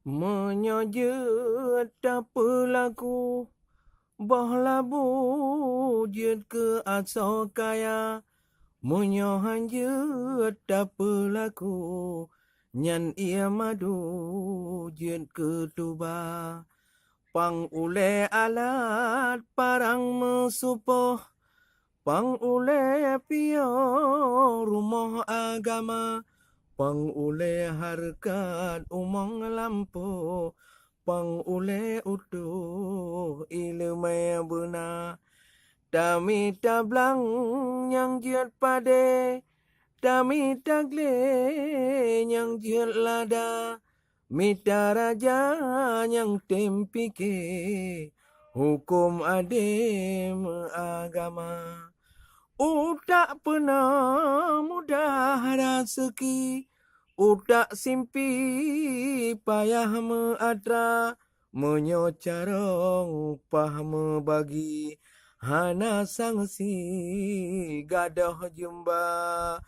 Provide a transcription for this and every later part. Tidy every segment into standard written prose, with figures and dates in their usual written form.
Menyojut apa laku, bah labu jut ke aso kaya. Menyohanjut apa laku, nyan ia madu jut ke tuba. Pang ule alat parang mesupoh, pang ule pio rumah agama. Pang ule harkat umang lampu, pang ule utuh ilmu bena. Dami tablang yang jiat pade, dami tagle yang jiat lada. Mita raja yang tempike, hukum adem agama. Utak pernah mudah rezeki, utak simpi payah meadra, menyocarong pah bagi, hana sangsi gadah jumba.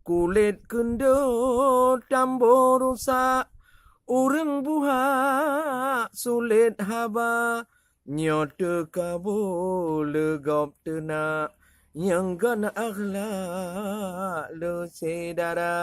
Kulit kendo tambor rusak, urang buha sulit haba, nyote kabul legop tenak, yang gana akhlak le sedara.